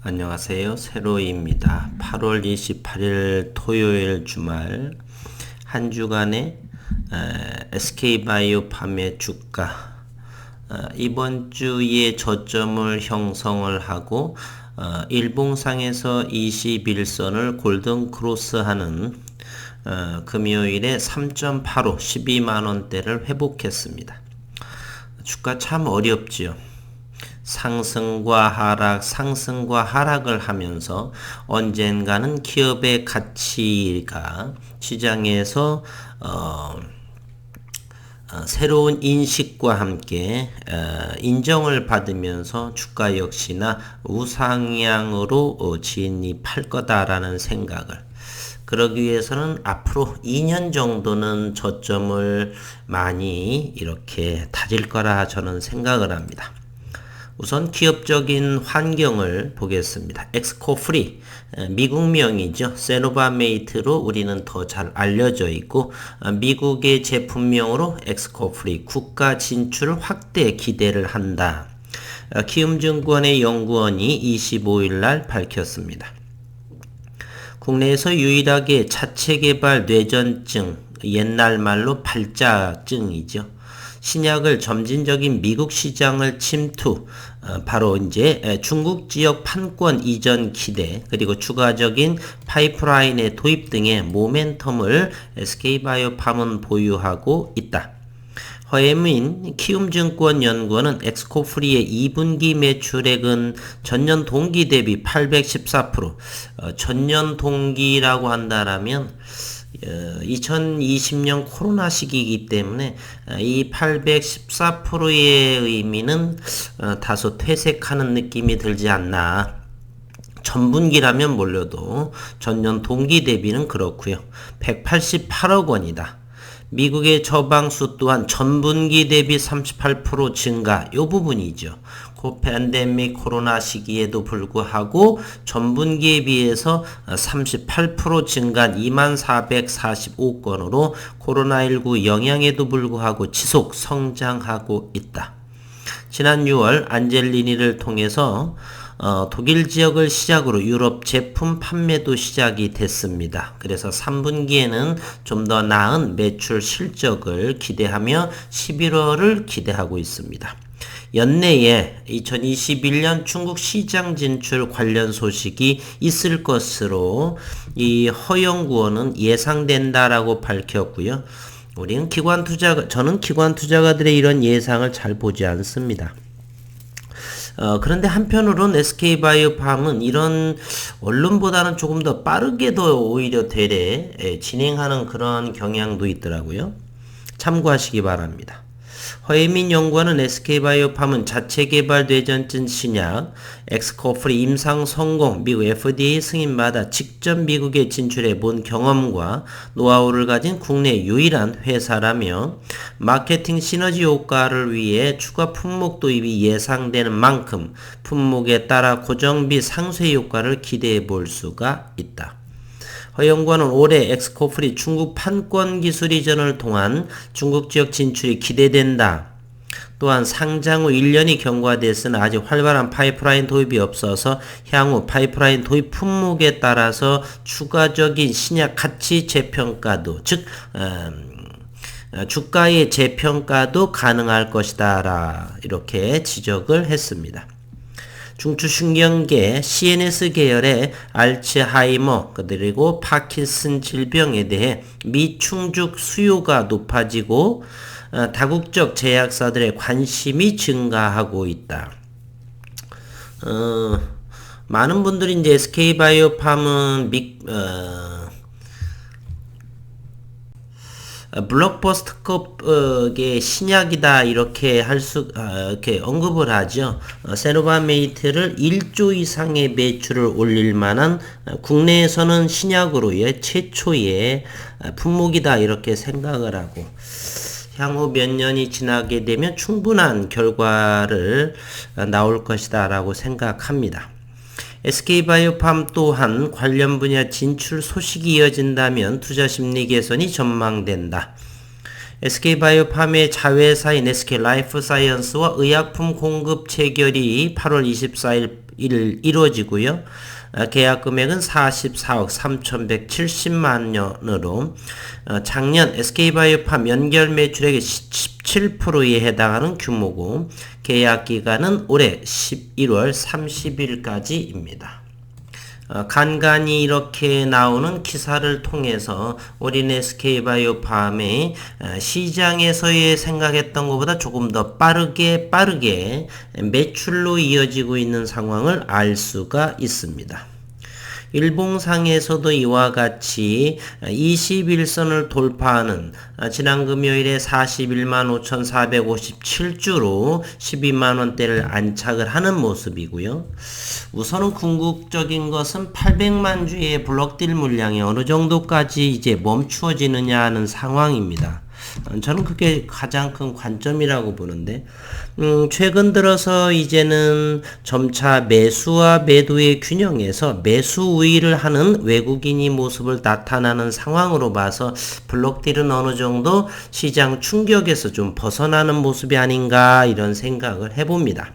안녕하세요. 세로이입니다. 8월 28일 토요일 주말 한 주간의 SK바이오팜의 주가 이번 주에 저점을 형성을 하고 일봉상에서 21선을 골든 크로스하는 금요일에 3.85 12만원대를 회복했습니다. 주가 참 어렵지요. 상승과 하락을 하면서 언젠가는 기업의 가치가 시장에서 새로운 인식과 함께 인정을 받으면서 주가 역시나 우상향으로 진입할 거다라는 생각을, 그러기 위해서는 앞으로 2년 정도는 저점을 많이 이렇게 다질 거라 저는 생각을 합니다. 우선 기업적인 환경을 보겠습니다. 엑스코프리, 미국명이죠. 세노바메이트로 우리는 더 잘 알려져 있고, 미국의 제품명으로 엑스코프리, 국가 진출 확대 기대를 한다. 키움증권의 연구원이 25일 날 밝혔습니다. 국내에서 유일하게 자체 개발 뇌전증, 옛날 말로 발자증이죠. 신약을 점진적인 미국 시장을 침투, 바로 이제 중국 지역 판권 이전 기대, 그리고 추가적인 파이프라인의 도입 등의 모멘텀을 SK바이오팜은 보유하고 있다. 허예민 키움증권 연구원은 엑스코프리의 2분기 매출액은 전년 동기 대비 814%, 전년 동기라고 한다라면 2020년 코로나 시기이기 때문에 이 814%의 의미는 다소 퇴색하는 느낌이 들지 않나. 전분기라면 몰라도 전년 동기 대비는 그렇고요. 188억 원이다. 미국의 저방수 또한 전분기 대비 38% 증가, 요 부분이죠. 팬데믹 코로나 시기에도 불구하고 전분기에 비해서 38% 증가한 2445건으로 코로나19 영향에도 불구하고 지속 성장하고 있다. 지난 6월 안젤리니를 통해서 독일 지역을 시작으로 유럽 제품 판매도 시작이 됐습니다. 그래서 3분기에는 좀 더 나은 매출 실적을 기대하며 11월을 기대하고 있습니다. 연내에 2021년 중국 시장 진출 관련 소식이 있을 것으로 이 허연구원은 예상된다라고 밝혔고요. 저는 기관 투자가들의 이런 예상을 잘 보지 않습니다. 그런데 한편으로는 SK바이오팜은 이런 언론보다는 조금 더 빠르게 더 오히려 되레 진행하는 그런 경향도 있더라고요. 참고하시기 바랍니다. 허예민 연구원은 SK바이오팜은 자체 개발 뇌전증 신약 엑스코프리 임상 성공, 미국 FDA 승인받아 직접 미국에 진출해 본 경험과 노하우를 가진 국내 유일한 회사라며 마케팅 시너지 효과를 위해 추가 품목 도입이 예상되는 만큼 품목에 따라 고정비 상쇄 효과를 기대해 볼 수가 있다. 허 연구원은 올해 엑스코프리 중국 판권 기술 이전을 통한 중국 지역 진출이 기대된다. 또한 상장 후 1년이 경과됐으나 아직 활발한 파이프라인 도입이 없어서 향후 파이프라인 도입 품목에 따라서 추가적인 신약 가치 재평가도, 즉 주가의 재평가도 가능할 것이다. 이렇게 지적을 했습니다. 중추신경계 CNS 계열의 알츠하이머 그리고 파킨슨 질병에 대해 미충족 수요가 높아지고 다국적 제약사들의 관심이 증가하고 있다. 많은 분들이 이제 SK바이오팜은 블록버스터급의 신약이다 이렇게 이렇게 언급을 하죠. 세노바메이트를 1조 이상의 매출을 올릴 만한 국내에서는 신약으로의 최초의 품목이다 이렇게 생각을 하고, 향후 몇 년이 지나게 되면 충분한 결과를 나올 것이다 라고 생각합니다. SK바이오팜 또한 관련 분야 진출 소식이 이어진다면 투자 심리 개선이 전망된다. SK바이오팜의 자회사인 SK라이프사이언스와 의약품 공급 체결이 8월 24일 이루어지고요. 계약 금액은 44억 3,170만 원으로 작년 SK바이오팜 연결 매출액의 17%에 해당하는 규모고 계약 기간은 올해 11월 30일까지입니다. 간간히 이렇게 나오는 기사를 통해서 우리는 SK바이오팜의 시장에서의 생각했던 것보다 조금 더 빠르게 매출로 이어지고 있는 상황을 알 수가 있습니다. 일봉상에서도 이와 같이 21선을 돌파하는 지난 금요일에 41만 5,457주로 12만원대를 안착을 하는 모습이고요. 우선은 궁극적인 것은 800만 주의 블록딜 물량이 어느 정도까지 이제 멈추어지느냐 하는 상황입니다. 저는 그게 가장 큰 관점이라고 보는데, 최근 들어서 이제는 점차 매수와 매도의 균형에서 매수 우위를 하는 외국인이 모습을 나타나는 상황으로 봐서 블록딜은 어느 정도 시장 충격에서 좀 벗어나는 모습이 아닌가 이런 생각을 해봅니다.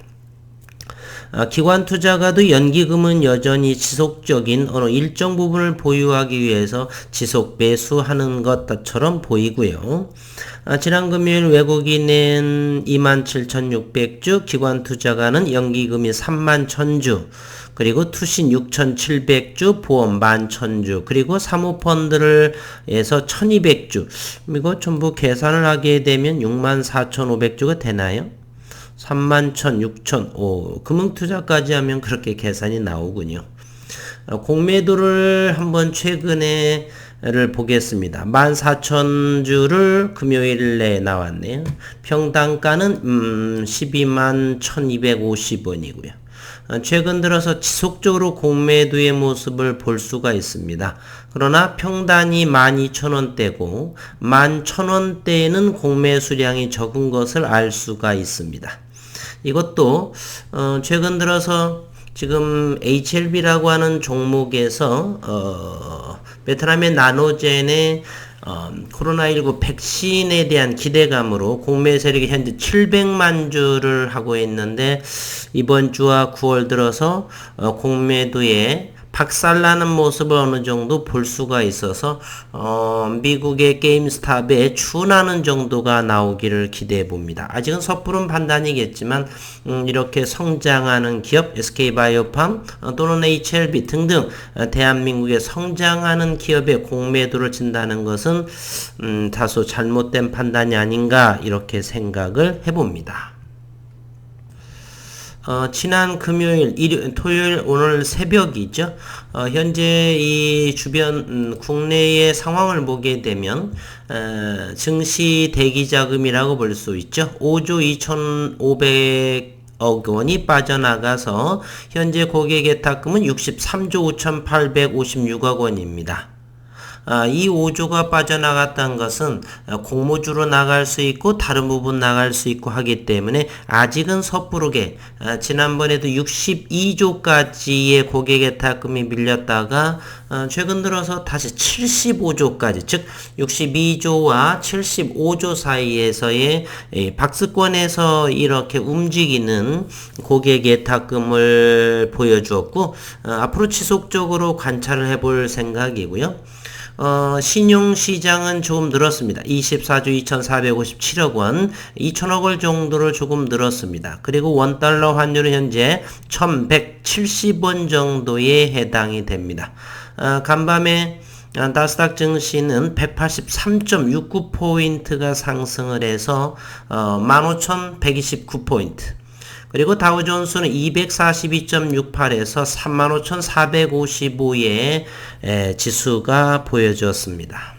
기관 투자가도 연기금은 여전히 지속적인 어느 일정 부분을 보유하기 위해서 지속 매수하는 것처럼 보이고요. 지난 금요일 외국인은 27,600주, 기관 투자가는 연기금이 31,000주, 그리고 투신 6,700주, 보험 11,000주, 그리고 사모펀드에서 1,200주. 이거 전부 계산을 하게 되면 64,500주가 되나요? 31,000, 6,000, 금융투자까지 하면 그렇게 계산이 나오군요. 공매도를 한번 최근에를 보겠습니다. 14,000주를 금요일에 나왔네요. 평당가는 12만 1,250원이고요. 최근 들어서 지속적으로 공매도의 모습을 볼 수가 있습니다. 그러나 평단이 12,000원대고 11,000원대에는 공매 수량이 적은 것을 알 수가 있습니다. 이것도 최근 들어서 지금 HLB라고 하는 종목에서 베트남의 나노젠의 코로나19 백신에 대한 기대감으로 공매 세력이 현재 700만 주를 하고 있는데, 이번 주와 9월 들어서 공매도에 박살나는 모습을 어느 정도 볼 수가 있어서 미국의 게임스탑에 추나는 정도가 나오기를 기대해 봅니다. 아직은 섣부른 판단이겠지만 이렇게 성장하는 기업 SK바이오팜 또는 HLB 등등 대한민국의 성장하는 기업의 공매도를 진다는 것은 다소 잘못된 판단이 아닌가 이렇게 생각을 해봅니다. 지난 금요일, 토요일, 오늘 새벽이죠. 현재 이 주변 국내의 상황을 보게 되면 증시 대기 자금이라고 볼 수 있죠. 5조 2,500억 원이 빠져나가서 현재 고객예탁금은 63조 5,856억 원입니다. 이 5조가 빠져나갔다는 것은 공모주로 나갈 수 있고 다른 부분 나갈 수 있고 하기 때문에 아직은 섣부르게 지난번에도 62조까지의 고객예탁금이 밀렸다가 최근 들어서 다시 75조까지, 즉 62조와 75조 사이에서의 박스권에서 이렇게 움직이는 고객예탁금을 보여주었고, 앞으로 지속적으로 관찰을 해볼 생각이고요. 신용시장은 조금 늘었습니다. 24조 2,457억 원, 2,000억 원 정도로 조금 늘었습니다. 그리고 원달러 환율은 현재 1,170원 정도에 해당이 됩니다. 간밤에 나스닥 증시는 183.69포인트가 상승을 해서 15,129포인트, 그리고 다우존스는 242.68에서 35,455의 지수가 보여졌습니다.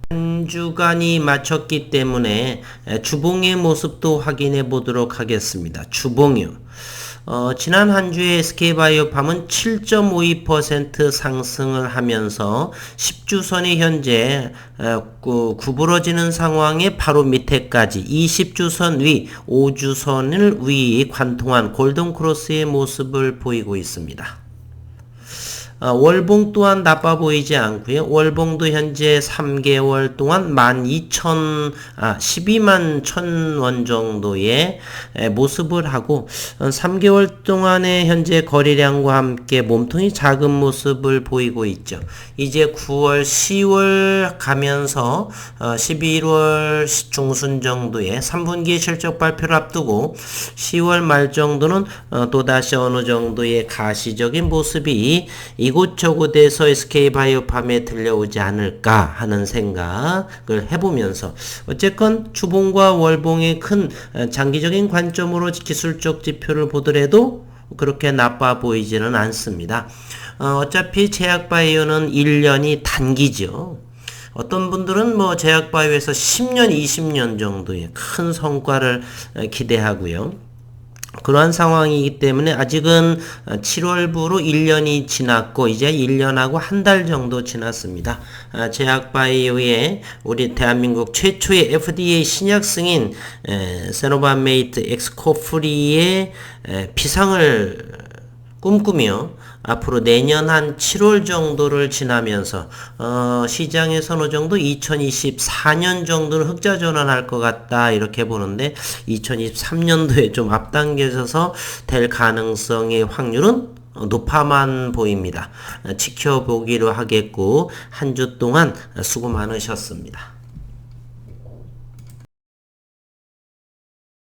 한 주간이 마쳤기 때문에 주봉의 모습도 확인해 보도록 하겠습니다. 주봉이요. 지난 한 주에 SK바이오팜은 7.52% 상승을 하면서 10주선이 현재 구부러지는 상황에 바로 밑에까지 20주선 위, 5주선을 위 관통한 골든크로스의 모습을 보이고 있습니다. 월봉 또한 나빠 보이지 않고요. 월봉도 현재 3개월 동안 12만 1,000원 정도의 모습을 하고 3개월 동안의 현재 거래량과 함께 몸통이 작은 모습을 보이고 있죠. 이제 9월, 10월 가면서 11월 중순 정도에 3분기 실적 발표를 앞두고 10월 말 정도는 또다시 어느 정도의 가시적인 모습이 이곳저곳에서 SK바이오팜에 들려오지 않을까 하는 생각을 해보면서 어쨌건 주봉과 월봉의 큰 장기적인 관점으로 기술적 지표를 보더라도 그렇게 나빠 보이지는 않습니다. 어차피 제약바이오는 1년이 단기죠. 어떤 분들은 뭐 제약바이오에서 10년, 20년 정도의 큰 성과를 기대하고요. 그러한 상황이기 때문에 아직은 7월부로 1년이 지났고 이제 1년하고 한 달 정도 지났습니다. 제약바이오의 우리 대한민국 최초의 FDA 신약 승인 세노바메이트 엑스코프리의 비상을 꿈꾸며 앞으로 내년 한 7월 정도를 지나면서 시장에서 어느 정도 2024년 정도는 흑자 전환할 것 같다 이렇게 보는데 2023년도에 좀 앞당겨져서 될 가능성의 확률은 높아만 보입니다. 지켜보기로 하겠고 한 주 동안 수고 많으셨습니다.